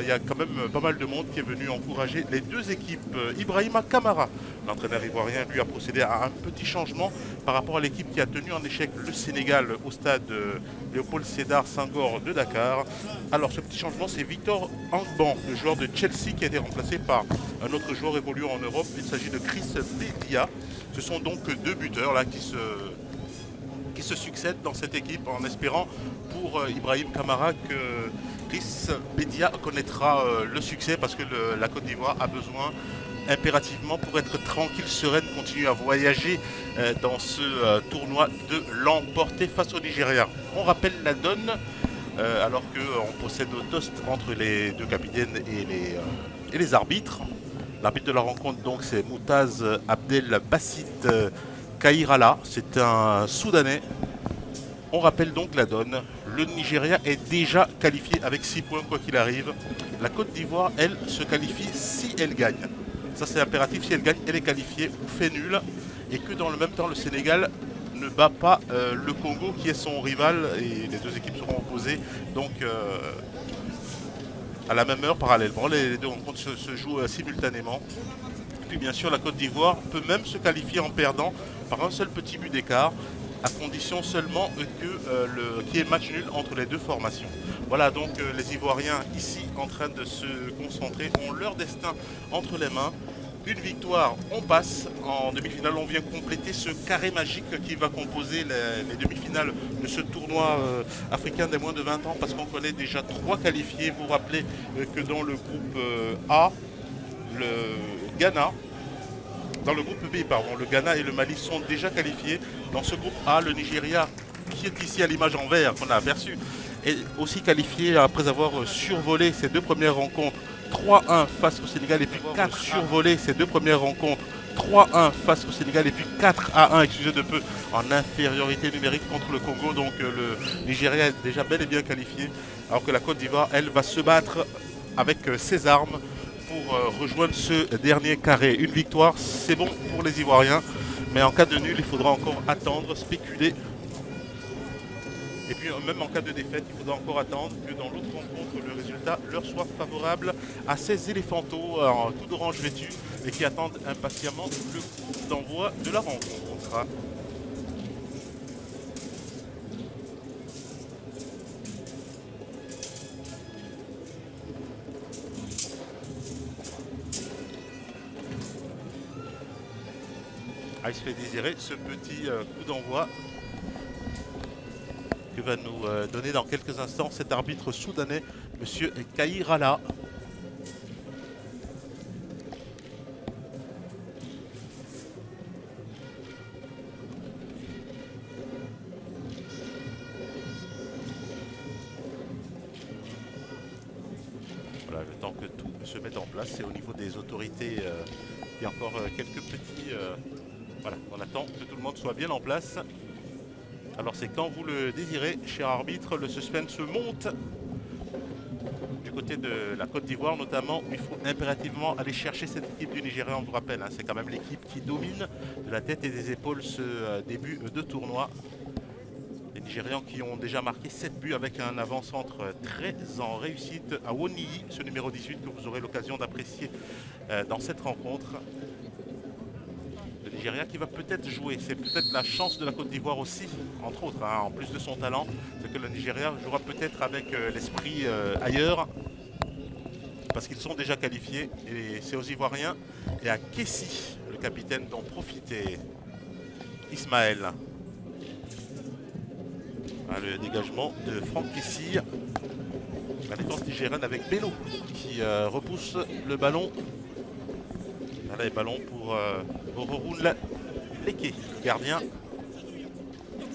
il y a quand même pas mal de monde qui est venu encourager les deux équipes. Ibrahima Kamara, l'entraîneur ivoirien, lui a procédé à un petit changement par rapport à l'équipe qui a tenu en échec le Sénégal au stade Léopold Sédar Senghor de Dakar. Alors ce petit changement, c'est Victor Angban, le joueur de Chelsea, qui a été remplacé par un autre joueur évoluant en Europe. Il s'agit de Chris Bedia. Ce sont donc deux buteurs là qui se succèdent dans cette équipe, en espérant pour Ibrahim Kamara que Chris Bedia connaîtra le succès, parce que la Côte d'Ivoire a besoin impérativement, pour être tranquille, sereine, continuer à voyager dans ce tournoi, de l'emporter face au Nigeria. On rappelle la donne alors qu'on procède au toast entre les deux capitaines et les arbitres. L'arbitre de la rencontre, donc, c'est Moutaz Abdel Bassit Kairala, c'est un Soudanais. On rappelle donc la donne. Le Nigeria est déjà qualifié avec 6 points quoi qu'il arrive. La Côte d'Ivoire, elle, se qualifie si elle gagne. Ça, c'est impératif. Si elle gagne, elle est qualifiée ou fait nul. Et que dans le même temps, le Sénégal ne bat pas le Congo, qui est son rival. Et les deux équipes seront opposées. Donc, à la même heure, parallèlement. Les deux rencontres se jouent simultanément. Et puis, bien sûr, la Côte d'Ivoire peut même se qualifier en perdant par un seul petit but d'écart, à condition seulement qu'il y ait match nul entre les deux formations. Voilà donc les Ivoiriens ici en train de se concentrer, ont leur destin entre les mains. Une victoire, on passe en demi-finale. On vient compléter ce carré magique qui va composer les demi-finales de ce tournoi africain des moins de 20 ans, parce qu'on connaît déjà 3 qualifiés. Vous vous rappelez que dans le groupe A, le Ghana, dans le groupe B, pardon, le Ghana et le Mali sont déjà qualifiés. Dans ce groupe A, le Nigeria, qui est ici à l'image en vert qu'on a aperçu, est aussi qualifié après avoir survolé ses 2 premières rencontres 3-1 face au Sénégal, et puis 4 survolé ses 2 premières rencontres 3-1 face au Sénégal, et puis 4-1, excusez de peu, en infériorité numérique contre le Congo. Donc le Nigeria est déjà bel et bien qualifié, alors que la Côte d'Ivoire, elle, va se battre avec ses armes pour rejoindre ce dernier carré. Une victoire, c'est bon pour les Ivoiriens, mais en cas de nul, il faudra encore attendre, spéculer. Et puis même en cas de défaite, il faudra encore attendre que dans l'autre rencontre, le résultat leur soit favorable à ces éléphantaux en tout d'orange vêtus et qui attendent impatiemment le coup d'envoi de la rencontre. Il se fait désirer ce petit coup d'envoi que va nous donner dans quelques instants cet arbitre soudanais, M. Kairala. Voilà, le temps que tout se mette en place, c'est au niveau des autorités il y a encore quelques petits... voilà, on attend que tout le monde soit bien en place. Alors c'est quand vous le désirez, cher arbitre. Le suspense monte du côté de la Côte d'Ivoire notamment, où il faut impérativement aller chercher cette équipe du Nigeria. On vous rappelle, hein, c'est quand même l'équipe qui domine de la tête et des épaules ce début de tournoi. Les Nigérians qui ont déjà marqué 7 buts avec un avant-centre très en réussite à Woniyi, ce numéro 18 que vous aurez l'occasion d'apprécier dans cette rencontre. Le Nigeria qui va peut-être jouer, c'est peut-être la chance de la Côte d'Ivoire aussi, entre autres, hein, en plus de son talent, c'est que le Nigeria jouera peut-être avec l'esprit ailleurs, parce qu'ils sont déjà qualifiés, et c'est aux Ivoiriens et à Kessi, le capitaine, d'en profiter. Ismaël. Le dégagement de Franck Kessi. La défense nigérienne avec Bello qui repousse le ballon. Voilà les ballons pour Ororoun Leke, le gardien.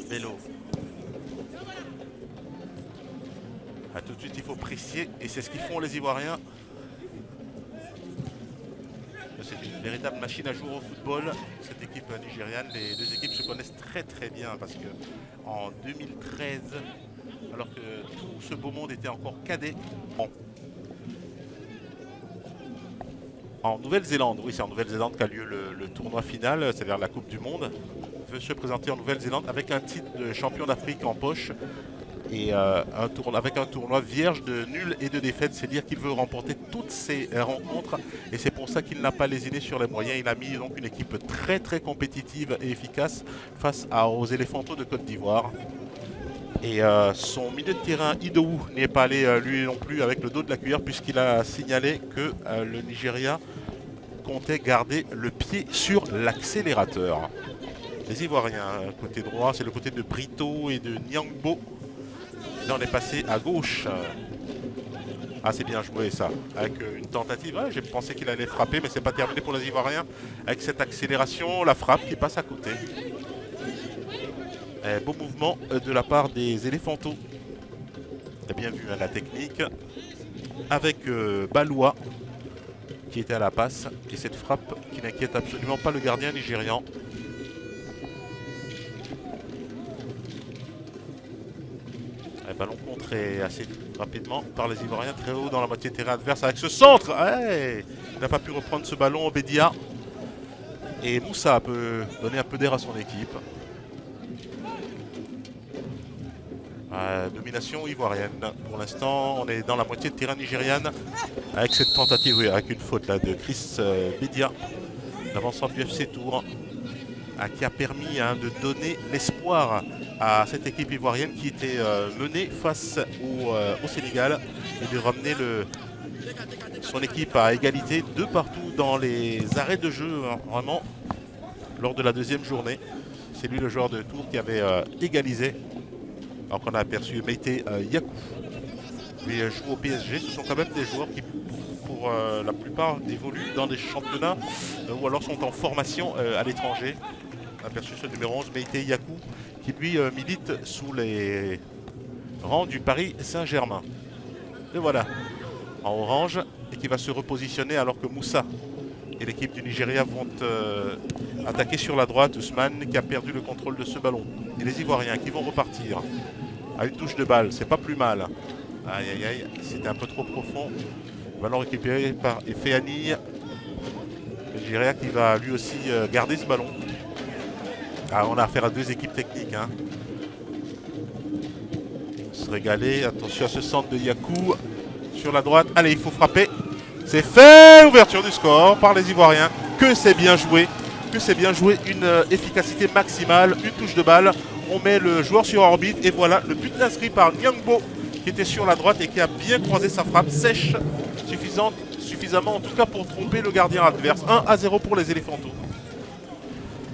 Bello. Tout de suite, il faut presser, et c'est ce qu'ils font les Ivoiriens. C'est une véritable machine à jouer au football, cette équipe nigériane. Les deux équipes se connaissent très très bien, parce que en 2013, alors que tout ce beau monde était encore cadet, en Nouvelle-Zélande, oui, c'est en Nouvelle-Zélande qu'a lieu le tournoi final, c'est-à-dire la Coupe du Monde, veut se présenter en Nouvelle-Zélande avec un titre de champion d'Afrique en poche. Et avec un tournoi vierge de nuls et de défaites, c'est dire qu'il veut remporter toutes ses rencontres. Et c'est pour ça qu'il n'a pas lésiné sur les moyens. Il a mis donc une équipe très très compétitive et efficace face aux éléphantaux de Côte d'Ivoire. Et son milieu de terrain, Idowu, n'y est pas allé lui non plus avec le dos de la cuillère, puisqu'il a signalé que le Nigeria comptait garder le pied sur l'accélérateur. Les Ivoiriens, côté droit, c'est le côté de Brito et de Nyangbo. Là, on est passé à gauche. Ah, c'est bien joué ça. Avec une tentative. Ouais, j'ai pensé qu'il allait frapper, mais c'est pas terminé pour les Ivoiriens. Avec cette accélération, la frappe qui passe à côté. Beau mouvement de la part des éléphantaux. T'as bien vu hein, la technique. Avec Baloua qui était à la passe. Et cette frappe qui n'inquiète absolument pas le gardien nigérian. Ballon contré assez rapidement par les Ivoiriens, très haut dans la moitié de terrain adverse avec ce centre. Ouais, il n'a pas pu reprendre ce ballon, Bédia. Et Moussa peut donner un peu d'air à son équipe. Domination ivoirienne. Pour l'instant, on est dans la moitié de terrain nigériane avec cette tentative, oui, avec une faute là, de Chris Bédia, l'avancement du FC Tours, qui a permis hein, de donner l'espoir à cette équipe ivoirienne qui était menée face au Sénégal et de ramener son équipe à égalité de partout dans les arrêts de jeu, hein, vraiment, lors de la deuxième journée. C'est lui le joueur de Tours qui avait égalisé. Alors qu'on a aperçu Meïté Yakou. Lui joue au PSG. Ce sont quand même des joueurs qui, pour la plupart, évoluent dans des championnats ou alors sont en formation à l'étranger. On a aperçu ce numéro 11, Meïté Yakou, qui lui milite sous les rangs du Paris Saint-Germain. Et voilà, en orange, et qui va se repositionner alors que Moussa et l'équipe du Nigeria vont attaquer sur la droite. Ousmane qui a perdu le contrôle de ce ballon. Et les Ivoiriens qui vont repartir à une touche de balle, c'est pas plus mal. Aïe aïe aïe, c'était un peu trop profond. Ballon récupéré par Efeani. Le Nigeria qui va lui aussi garder ce ballon. Ah, on a affaire à deux équipes techniques. Hein. Se régaler. Attention à ce centre de Yakou. Sur la droite. Allez, il faut frapper. C'est fait. Ouverture du score par les Ivoiriens. Que c'est bien joué. Que c'est bien joué. Une efficacité maximale. Une touche de balle. On met le joueur sur orbite. Et voilà le but inscrit par Nyangbo qui était sur la droite et qui a bien croisé sa frappe sèche. Suffisamment en tout cas pour tromper le gardien adverse. 1-0 pour les éléphantaux.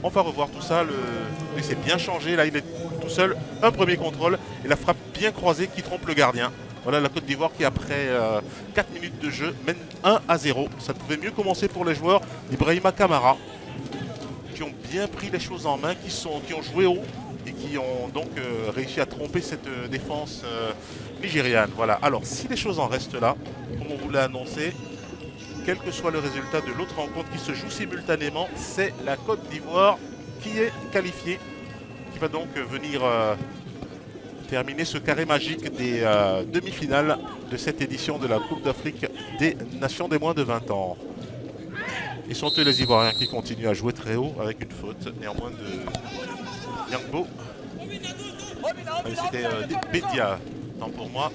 On va revoir tout ça. Il s'est bien changé. Là, il est tout seul. Un premier contrôle. Et la frappe bien croisée qui trompe le gardien. Voilà la Côte d'Ivoire qui, après 4 minutes de jeu, mène 1-0. Ça ne pouvait mieux commencer pour les joueurs d'Ibrahima Kamara, qui ont bien pris les choses en main, qui ont joué haut et qui ont donc réussi à tromper cette défense nigériane. Voilà. Alors, si les choses en restent là, comme on vous l'a annoncé, quel que soit le résultat de l'autre rencontre qui se joue simultanément, c'est la Côte d'Ivoire qui est qualifiée, qui va donc venir terminer ce carré magique des demi-finales de cette édition de la Coupe d'Afrique des Nations des moins de 20 ans. Ils sont eux les Ivoiriens qui continuent à jouer très haut avec une faute néanmoins de Nyangbo. C'était Bédia, tant pour moi.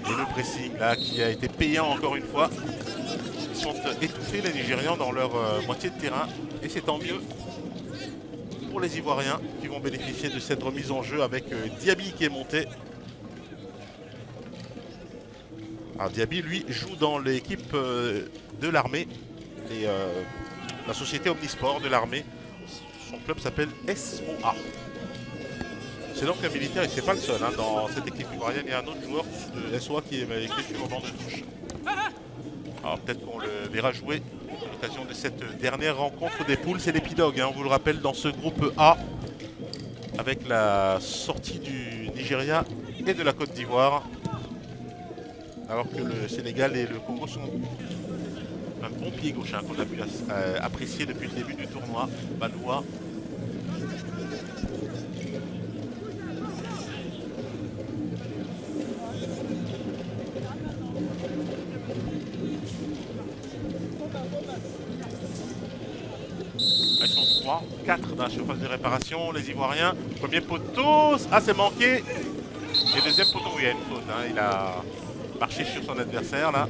Et le pressing là qui a été payant encore une fois. Ils sont étouffés les Nigérians dans leur moitié de terrain et c'est tant mieux pour les Ivoiriens qui vont bénéficier de cette remise en jeu avec Diaby qui est monté. Alors Diaby lui joue dans l'équipe de l'armée, la société Omnisport de l'armée. Son club s'appelle SOA. C'est donc un militaire et c'est pas le seul. Hein. Dans cette équipe ivoirienne, il y a un autre joueur de SOA qui est écrit sur le banc de touche. Alors peut-être qu'on le verra jouer à l'occasion de cette dernière rencontre des poules. C'est l'Épidog, hein, on vous le rappelle, dans ce groupe A, avec la sortie du Nigeria et de la Côte d'Ivoire. Alors que le Sénégal et le Congo sont un bon pied gauche hein, qu'on a pu apprécier depuis le début du tournoi. Baloua. Ils sont 3, 4 dans la surface de réparation, les Ivoiriens. Premier poteau, ah c'est manqué. Et deuxième poteau, il y a une faute. Hein. Il a marché sur son adversaire là.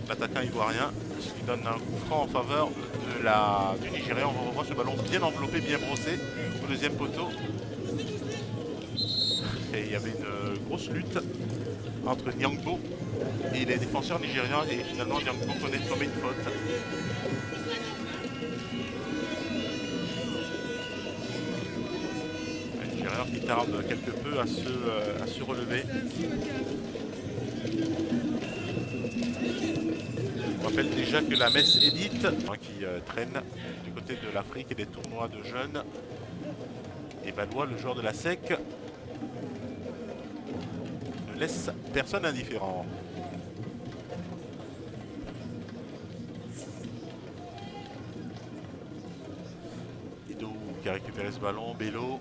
L'attaquant ivoirien, ce qui donne un coup franc en faveur du Nigérian. On revoit ce ballon bien enveloppé, bien brossé au deuxième poteau. Et il y avait une grosse lutte entre Nyangbo et les défenseurs nigérians. Et finalement, Nyangbo connaît une faute. Un Nigérian qui tarde quelque peu à se relever. On rappelle déjà que la Metz Élite, qui traîne du côté de l'Afrique et des tournois de jeunes, et Ballois, le joueur de la SEC, ne laisse personne indifférent. Ido qui a récupéré ce ballon, Bello.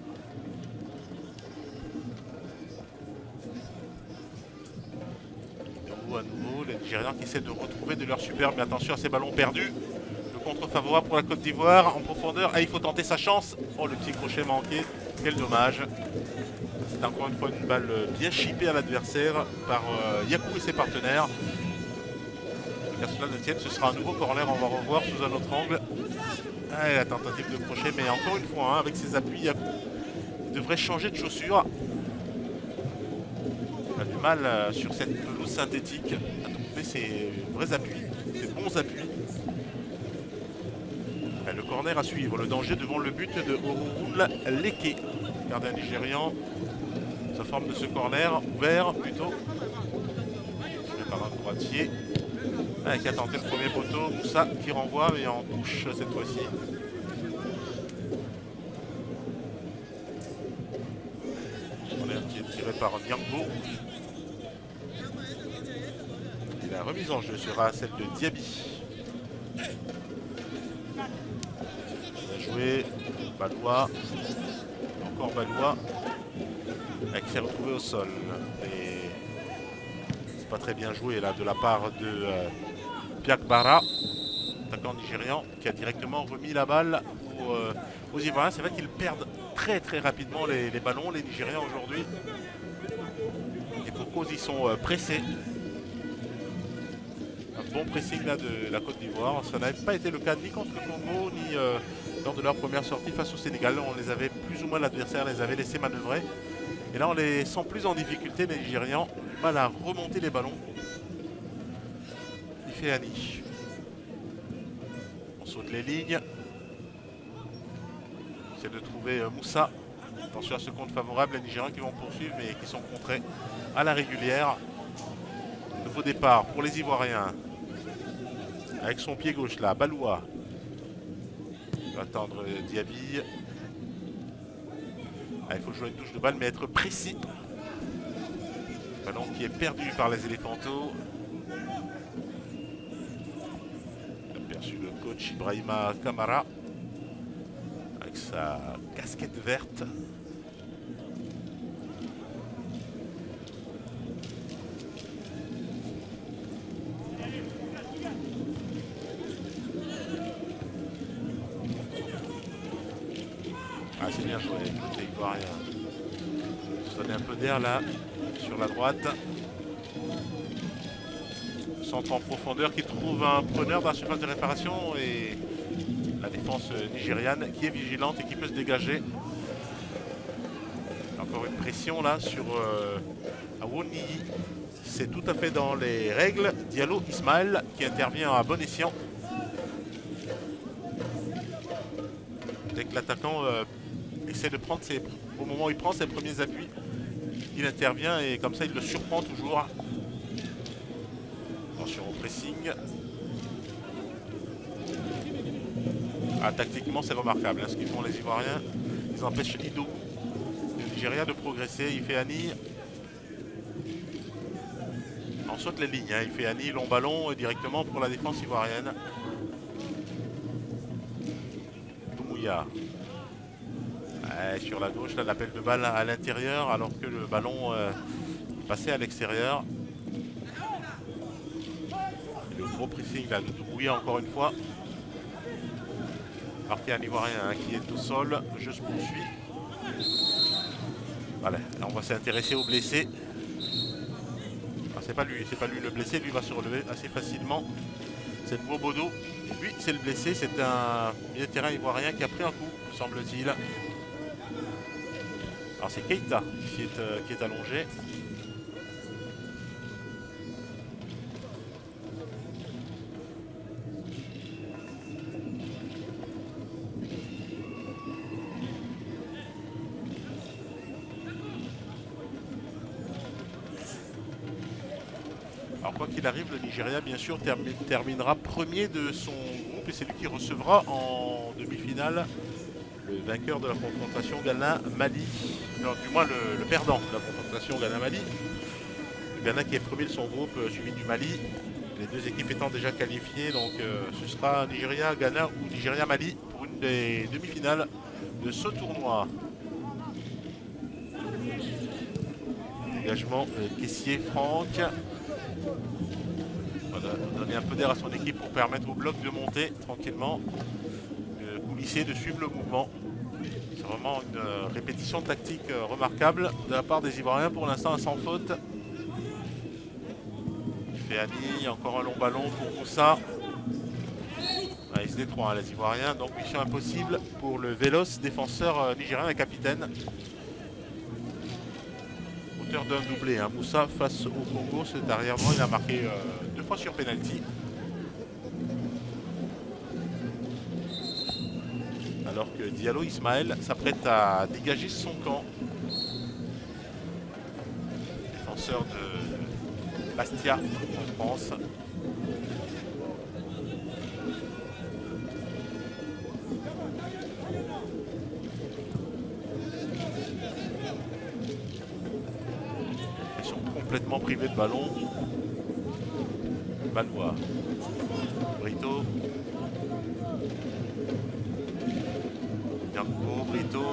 À nouveau, les Nigérians qui essaient de retrouver de leur superbe, mais attention à ces ballons perdus. Le contre favorable pour la Côte d'Ivoire en profondeur. Ah, il faut tenter sa chance. Oh, le petit crochet manqué. Quel dommage. C'est encore une fois une balle bien chippée à l'adversaire par Yakou et ses partenaires. Qu'à cela ne tienne, ce sera un nouveau corner. On va revoir sous un autre angle. Ah, la tentative de crochet, mais encore une fois, hein, avec ses appuis, Yakou devrait changer de chaussure. On a du mal sur cette pelouse synthétique à trouver ses vrais appuis, ses bons appuis. Le corner à suivre, le danger devant le but de Orunmila Leke, gardien nigérian. Sa forme de ce corner, ouvert plutôt. Tiré par un droitier. Qui a tenté le premier poteau, Moussa qui renvoie mais en touche cette fois-ci. Corner qui est tiré par Nyangbo. Et la remise en jeu sera celle de Diaby. Joué, Ballois, encore Ballois, qui s'est retrouvé au sol. Et c'est pas très bien joué là de la part de Piakbara, attaquant nigérian, qui a directement remis la balle aux Ivoiriens. C'est vrai qu'ils perdent très rapidement les ballons, les Nigériens aujourd'hui. Et pour cause, ils sont pressés. Un bon pressing là de la Côte d'Ivoire. Ça n'avait pas été le cas ni contre le Congo, ni lors de leur première sortie face au Sénégal. On les avait plus ou moins, l'adversaire les avait laissés manœuvrer. Et là, on les sent plus en difficulté, les Nigérians. Mal à remonter les ballons. Il fait Annie. On saute les lignes. C'est de trouver Moussa. Attention à ce compte favorable, les Nigérians qui vont poursuivre mais qui sont contrés à la régulière. Nouveau départ pour les Ivoiriens. Avec son pied gauche là, Ballois. Il va attendre Diaby. Ah, il faut jouer une touche de balle mais être précis. Ballon qui est perdu par les Éléphantaux. Il a perçu le coach Ibrahima Kamara avec sa casquette verte. Ah, c'est bien joué, côté ivoirien. Se donner un peu d'air là, sur la droite. Centre en profondeur qui trouve un preneur dans la surface de réparation et la défense nigériane qui est vigilante et qui peut se dégager. Encore une pression là sur Awoni. C'est tout à fait dans les règles. Diallo Ismaël qui intervient à bon escient. Dès que l'attaquant essaie de prendre au moment où il prend ses premiers appuis, il intervient et comme ça il le surprend toujours. Attention au pressing. Ah, tactiquement c'est remarquable hein, ce qu'ils font les Ivoiriens. Ils empêchent Ido, le Nigeria, de progresser. Il fait Annie. On saute les lignes, hein. Il fait Annie, long ballon directement pour la défense ivoirienne. Doumbouya. Sur la gauche, là, l'appel de balle à l'intérieur alors que le ballon passait à l'extérieur. Le gros pressing là, de Doumbouya encore une fois. Marqué un Ivoirien hein, qui est au sol. Le jeu se poursuit. Voilà, là on va s'intéresser aux blessés. Ah, c'est pas lui le blessé, lui va se relever assez facilement. C'est le Bobodo. Et lui, c'est le blessé, c'est un milieu de terrain ivoirien qui a pris un coup, me semble-t-il. Alors c'est Keita qui est allongé. Alors quoi qu'il arrive, le Nigeria bien sûr terminera premier de son groupe et c'est lui qui recevra en demi-finale le vainqueur de la confrontation Ghana-Mali. Non, du moins le perdant de la confrontation Ghana-Mali. Le Ghana qui est premier de son groupe suivi du Mali. Les deux équipes étant déjà qualifiées, donc ce sera Nigeria-Ghana ou Nigeria-Mali pour une des demi-finales de ce tournoi. Dégagement caissier Franck. Voilà, donner un peu d'air à son équipe pour permettre au bloc de monter tranquillement, de coulisser, de suivre le mouvement. C'est vraiment une répétition tactique remarquable de la part des Ivoiriens, pour l'instant sans faute. Féani, encore un long ballon pour Moussa. Ah, ils se détroient les Ivoiriens, donc mission impossible pour le Vélos, défenseur nigérien et capitaine. Auteur d'un doublé, hein. Moussa face au Congo, cet arrière droit, il a marqué 2 fois sur penalty. Alors que Diallo Ismaël s'apprête à dégager son camp. Défenseur de Bastia en France. Ils sont complètement privés de ballon. Balois. Brito. Brito.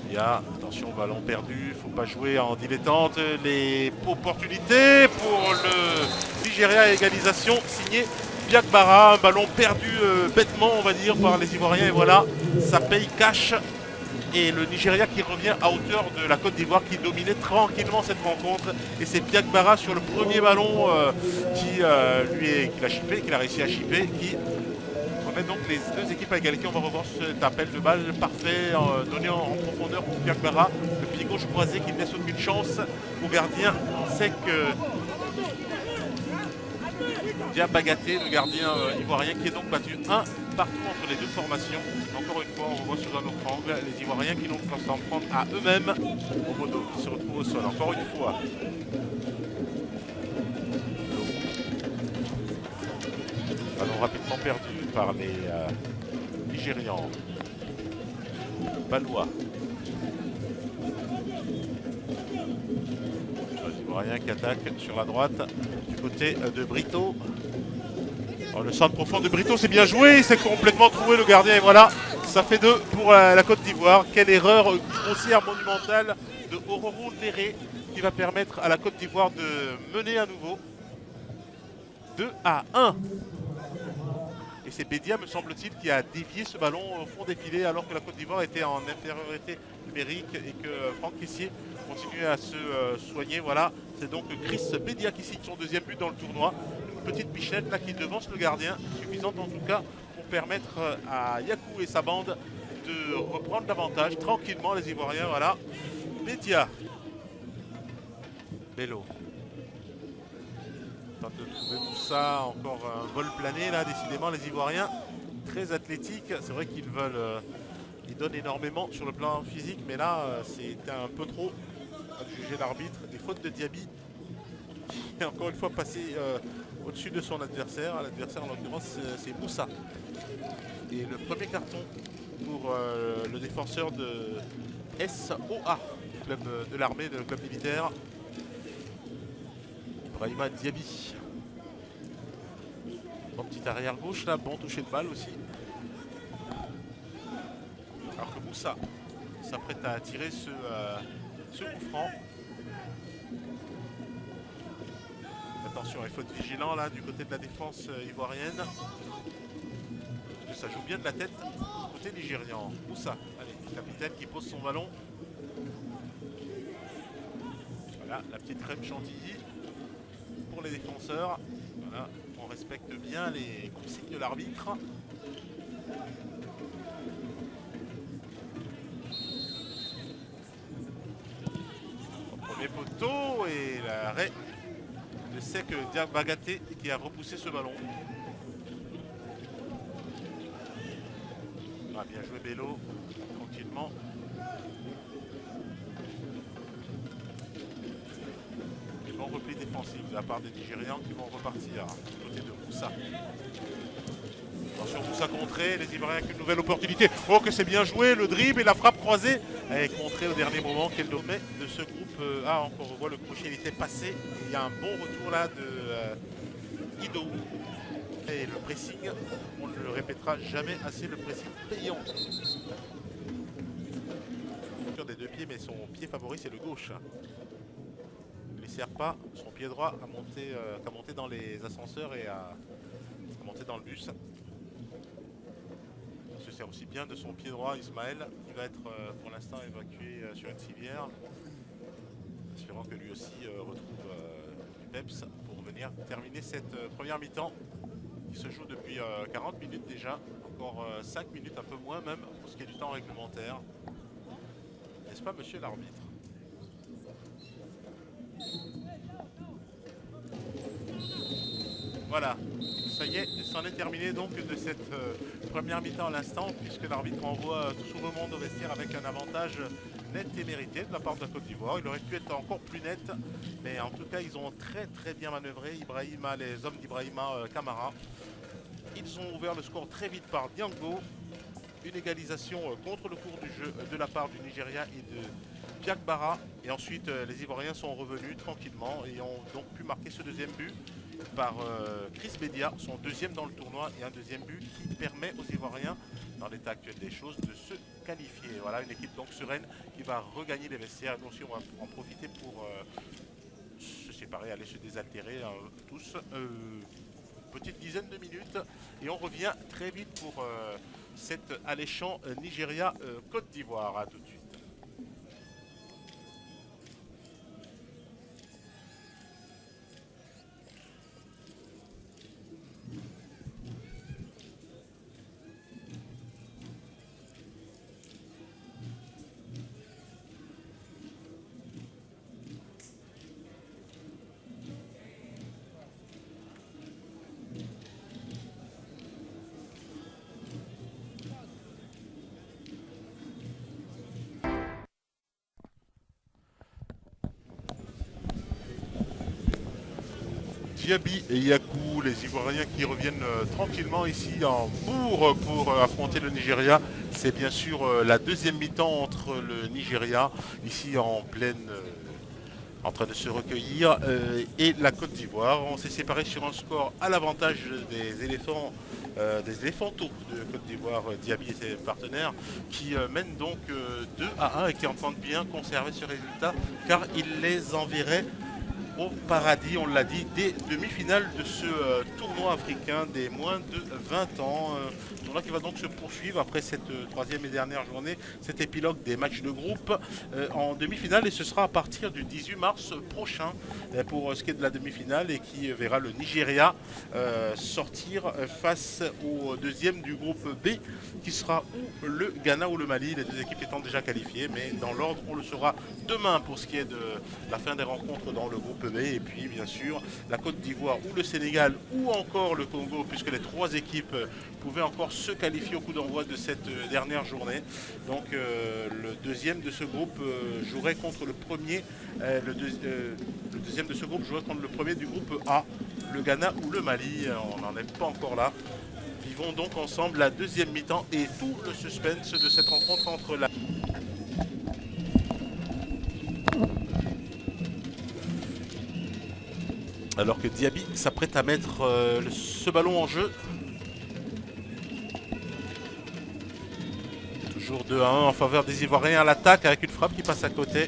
Il y a, attention, ballon perdu, faut pas jouer en dilettante. Les opportunités pour le Nigeria, égalisation signé Biakbara. Un ballon perdu bêtement, on va dire, par les Ivoiriens. Et voilà, ça paye cash. Et le Nigeria qui revient à hauteur de la Côte d'Ivoire qui dominait tranquillement cette rencontre. Et c'est Biakbara sur le premier ballon qu'il a réussi à chipper, qui remet donc les deux équipes à égalité. On va revoir cet appel de balle parfait donné en profondeur pour Biakbara. Le pied gauche croisé qui ne laisse aucune chance au gardien. On sait que Diabagaté, le gardien ivoirien, qui est donc battu un partout entre les deux formations. Encore une fois, on revoit sous un autre angle les Ivoiriens qui n'ont qu'à s'en prendre à eux-mêmes. Obodo qui se retrouve au sol, encore une fois. Ballon rapidement perdu par les Nigérians. Balois. Les Ivoiriens qui attaquent sur la droite du côté de Brito. Oh, le centre profond de Brito, c'est bien joué, il s'est complètement trouvé le gardien et voilà, ça fait 2 pour la Côte d'Ivoire. Quelle erreur grossière, monumentale de Ororo Néré qui va permettre à la Côte d'Ivoire de mener à nouveau 2-1. Et c'est Bédia, me semble-t-il, qui a dévié ce ballon au fond des filets alors que la Côte d'Ivoire était en infériorité numérique et que Franck Caissier continuait à se soigner. Voilà, c'est donc Chris Bédia qui signe son deuxième but dans le tournoi. Une petite bichette là qui devance le gardien, suffisante en tout cas pour permettre à Yakou et sa bande de reprendre l'avantage tranquillement, les Ivoiriens. Voilà, Bédia. Bello. Tente de trouver Moussa, encore un vol plané là, décidément les Ivoiriens très athlétiques. C'est vrai qu'ils veulent, ils donnent énormément sur le plan physique, mais là c'était un peu trop à juger l'arbitre. Des fautes de Diaby qui est encore une fois passé au-dessus de son adversaire. L'adversaire en l'occurrence c'est Moussa. Et le premier carton pour le défenseur de SOA, du club de l'armée, de club militaire. Brahima Diaby. Bon petit arrière gauche là, bon toucher de balle aussi. Alors que Moussa s'apprête à tirer ce coup franc. Attention, il faut être vigilant là du côté de la défense ivoirienne. Parce que ça joue bien de la tête côté nigérian. Moussa, allez, le capitaine qui pose son ballon. Voilà, la petite crème chantilly pour les défenseurs. Voilà, on respecte bien les consignes de l'arbitre. Premier poteau et l'arrêt de Sek Diabagaté qui a repoussé ce ballon. Ah, bien joué Bello, tranquillement. Et bon repli défensif de la part des Nigérians qui vont repartir du côté de Moussa. Attention, Moussa contré, les Ivoiriens avec une nouvelle opportunité. Oh, que c'est bien joué, le dribble et la frappe croisée. Et contré au dernier moment, quel domaine de ce groupe. Ah, encore on voit le crochet, il était passé. Il y a un bon retour là de Ido. Et le pressing, on ne le répétera jamais assez, le pressing payant. Des deux pieds, mais son pied favori c'est le gauche. Il ne sert pas son pied droit à monter dans les ascenseurs et à monter dans le bus. Il se sert aussi bien de son pied droit, Ismaël. Il va être pour l'instant évacué sur une civière. Espérons que lui aussi retrouve du peps pour venir terminer cette première mi-temps qui se joue depuis 40 minutes déjà. Encore 5 minutes, un peu moins même, pour ce qui est du temps réglementaire. N'est-ce pas, monsieur l'arbitre? Voilà, ça y est, c'en est terminé donc de cette première mi-temps à l'instant, puisque l'arbitre envoie tout le monde au vestiaire avec un avantage net et mérité de la part de la Côte d'Ivoire. Il aurait pu être encore plus net, mais en tout cas, ils ont très bien manœuvré. Les hommes d'Ibrahima Kamara. Ils ont ouvert le score très vite par Diango. Une égalisation contre le cours du jeu de la part du Nigeria et de Diagbara. Et ensuite, les Ivoiriens sont revenus tranquillement et ont donc pu marquer ce deuxième but par Chris Bedia, son deuxième dans le tournoi, et un deuxième but qui permet aux Ivoiriens, dans l'état actuel des choses, de se qualifier. Voilà, une équipe donc sereine qui va regagner les vestiaires. Nous aussi, on va en profiter pour se séparer, aller se désaltérer tous. Petite dizaine de minutes et on revient très vite pour cet alléchant Nigeria-Côte d'Ivoire. À tout de suite. Diaby et Yakou, les Ivoiriens qui reviennent tranquillement ici en bourre pour affronter le Nigeria. C'est bien sûr la deuxième mi-temps entre le Nigeria, ici en pleine, en train de se recueillir, et la Côte d'Ivoire. On s'est séparés sur un score à l'avantage des éléphants. Des éléphantos de Côte d'Ivoire, Diaby et ses partenaires, qui mènent donc 2-1 et qui entendent bien conserver ce résultat, car ils les enverraient au paradis, on l'a dit, des demi-finales de ce tournoi africain des moins de 20 ans. Tournoi qui va donc se poursuivre après cette troisième et dernière journée, cet épilogue des matchs de groupe en demi-finale, et ce sera à partir du 18 mars prochain pour ce qui est de la demi-finale, et qui verra le Nigeria sortir face au deuxième du groupe B, qui sera ou le Ghana ou le Mali, les deux équipes étant déjà qualifiées, mais dans l'ordre on le saura demain pour ce qui est de la fin des rencontres dans le groupe B, et puis bien sûr la Côte d'Ivoire ou le Sénégal ou encore le Congo, puisque les trois équipes pouvaient encore se qualifier au coup d'envoi de cette dernière journée. Donc le deuxième de ce groupe jouerait contre le premier, le deuxième de ce groupe jouerait contre le premier du groupe A, le Ghana ou le Mali. On n'en est pas encore là. Vivons donc ensemble la deuxième mi-temps et tout le suspense de cette rencontre entre la... Alors que Diaby s'apprête à mettre ce ballon en jeu. Toujours 2-1 en faveur des Ivoiriens à l'attaque, avec une frappe qui passe à côté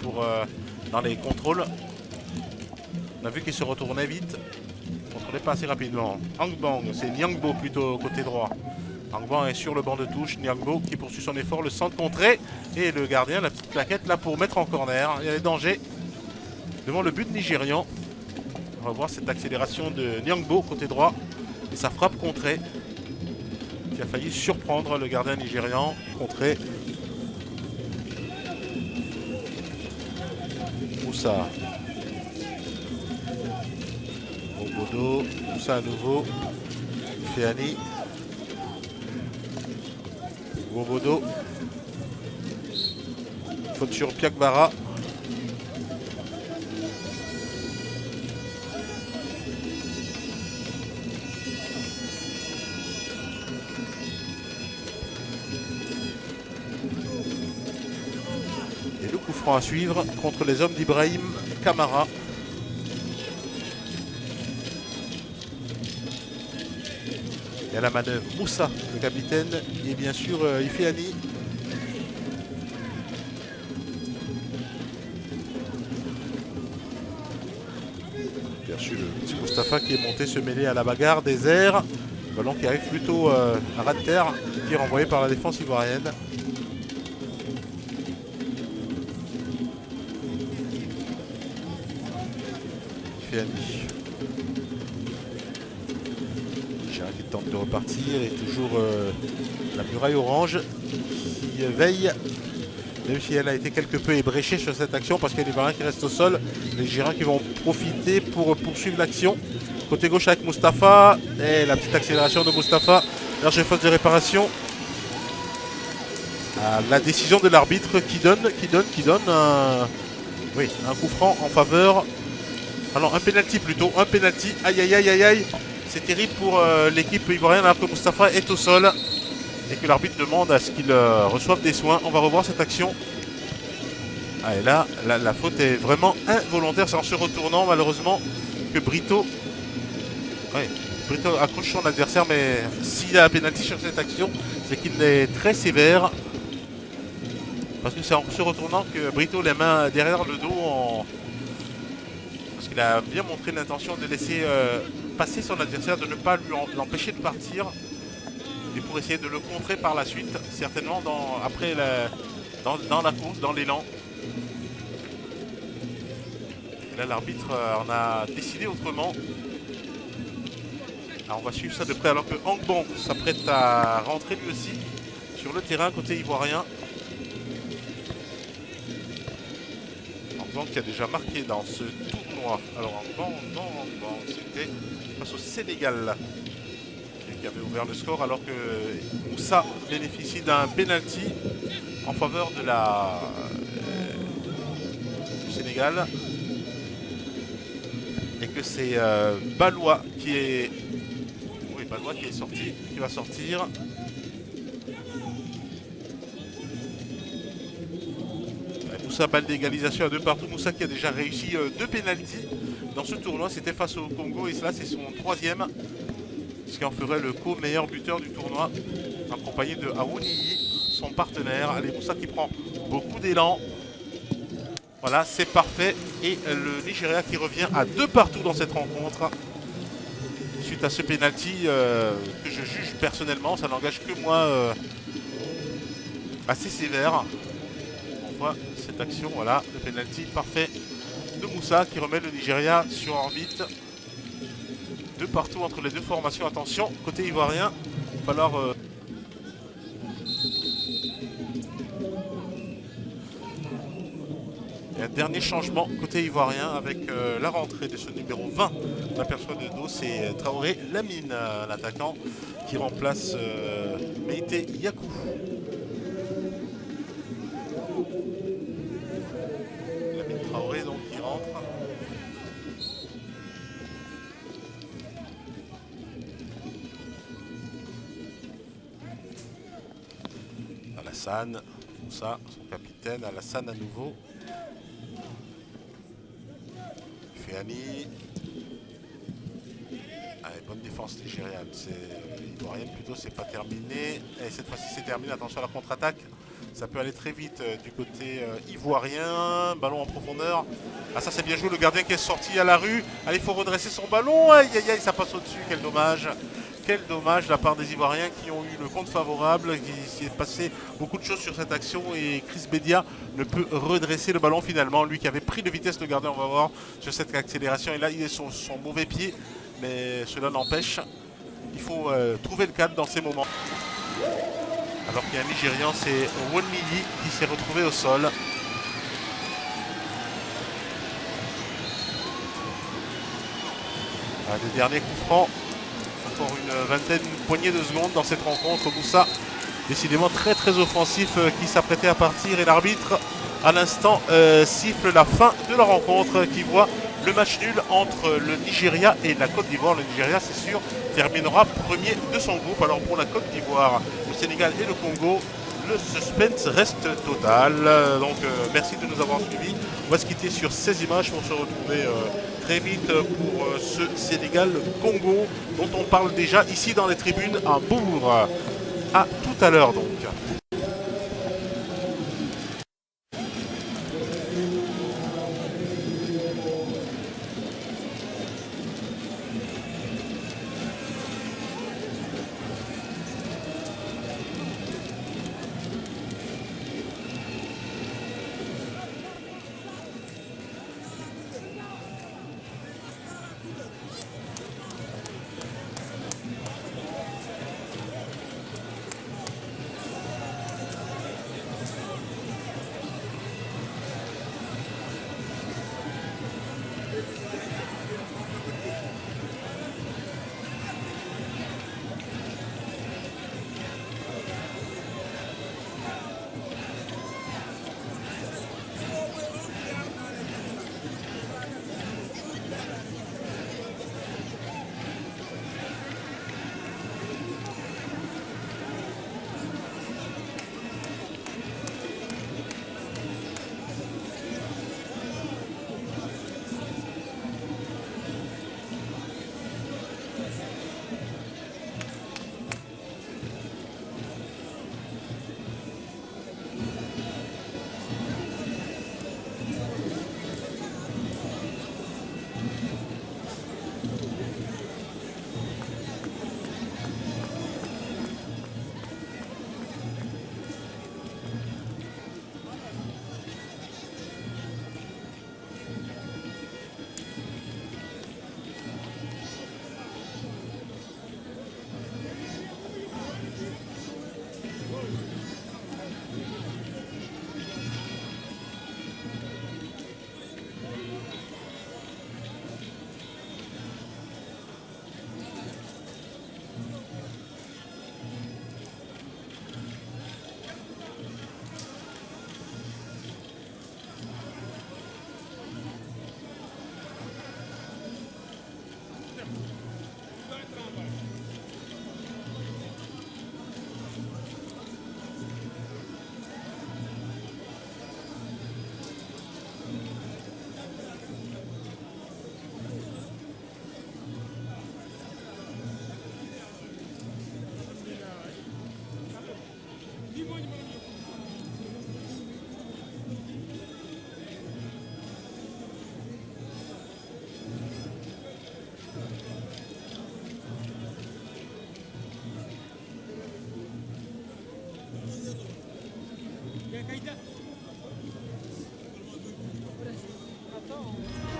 pour dans les contrôles. On a vu qu'il se retournait vite. Contrôlait pas assez rapidement. Angbang, c'est Nyangbo plutôt côté droit. Angban est sur le banc de touche. Niangbo qui poursuit son effort, le centre contré. Et le gardien, la petite plaquette là pour mettre en corner. Il y a des dangers devant le but nigérian. On va voir cette accélération de Niangbo côté droit. Et sa frappe contrée qui a failli surprendre le gardien nigérian. Contré. Moussa. Bodo. Moussa à nouveau. Féani. Bodo. Faute sur Piakbara. Et le coup franc à suivre contre les hommes d'Ibrahim Kamara. Et à la manœuvre, Moussa, le capitaine, et bien sûr Ifeani. Bien sûr, le petit Mustapha qui est monté se mêler à la bagarre des airs. Ballon qui arrive plutôt à ras de terre, qui est renvoyé par la défense ivoirienne. Ifeani. Qui tente de repartir et toujours la muraille orange qui veille, même si elle a été quelque peu ébréchée sur cette action parce qu'il y a les Ivoiriens qui restent au sol, les Girons qui vont profiter pour poursuivre l'action. Côté gauche avec Mustapha et la petite accélération de Mustapha, large faute de réparation. La décision de l'arbitre qui donne un coup franc en faveur. Alors un penalty plutôt, un penalty. Aïe aïe aïe aïe aïe. C'est terrible pour l'équipe ivoirienne alors que Mustapha est au sol et que l'arbitre demande à ce qu'il reçoive des soins. On va revoir cette action. Ah, et là, la faute est vraiment involontaire. C'est en se retournant malheureusement que Brito accroche son adversaire. Mais s'il y a un pénalty sur cette action, c'est qu'il est très sévère. Parce que c'est en se retournant que Brito les mains derrière le dos parce qu'il a bien montré l'intention de laisser passer son adversaire, de ne pas l'empêcher de partir et pour essayer de le contrer par la suite, certainement dans la course, dans l'élan. Là l'arbitre en a décidé autrement. Alors on va suivre ça de près alors que Angban s'apprête à rentrer lui aussi sur le terrain côté ivoirien. Angban qui a déjà marqué dans ce tournoi. Alors Angban, c'était face au Sénégal qui avait ouvert le score alors que Moussa bénéficie d'un penalty en faveur de du Sénégal et que c'est Balois qui est sorti, qui va sortir. Moussa, balle d'égalisation à 2 partout. Moussa qui a déjà réussi 2 pénaltys dans ce tournoi. C'était face au Congo et cela c'est son 3e. Ce qui en ferait le co-meilleur buteur du tournoi. Accompagné de Aouniyi, son partenaire. Allez, Moussa qui prend beaucoup d'élan. Voilà, c'est parfait. Et le Nigeria qui revient à 2 partout dans cette rencontre. Suite à ce pénalty que je juge personnellement, ça n'engage que moi assez sévère. On voit cette action, voilà, le penalty parfait de Moussa qui remet le Nigeria sur orbite. 2 partout entre les deux formations. Attention, côté ivoirien, il va falloir... Il y a un dernier changement côté ivoirien avec la rentrée de ce numéro 20. On aperçoit de dos, c'est Traoré Lamine, l'attaquant, qui remplace Meïté Yakou. Lamine Traoré donc qui rentre. Alassane, Moussa, son capitaine, Alassane à nouveau. Féani. Allez, bonne défense nigériane. Ivoirienne plutôt, c'est pas terminé. Et cette fois-ci c'est terminé. Attention à la contre-attaque. Ça peut aller très vite du côté ivoirien. Ballon en profondeur. Ah ça c'est bien joué. Le gardien qui est sorti à la rue. Allez, il faut redresser son ballon. Aïe aïe aïe, ça passe au-dessus. Quel dommage. quel dommage de la part des Ivoiriens qui ont eu le compte favorable, qui s'est passé beaucoup de choses sur cette action et Chris Bedia ne peut redresser le ballon finalement. Lui qui avait pris de vitesse le gardien, on va voir sur cette accélération. Et là, il est sur son mauvais pied, mais cela n'empêche. Il faut trouver le cadre dans ces moments. Alors qu'il y a un Nigérian, c'est Wonmili qui s'est retrouvé au sol. Les derniers coups francs. Encore une poignée de secondes dans cette rencontre. Moussa, décidément très très offensif, qui s'apprêtait à partir. Et l'arbitre, à l'instant, siffle la fin de la rencontre qui voit le match nul entre le Nigeria et la Côte d'Ivoire. Le Nigeria, c'est sûr, terminera premier de son groupe. Alors pour la Côte d'Ivoire, le Sénégal et le Congo, le suspense reste total. Donc merci de nous avoir suivis. On va se quitter sur ces images pour se retrouver très vite pour ce Sénégal-Congo dont on parle déjà ici dans les tribunes à Bourg. À tout à l'heure donc. Attends.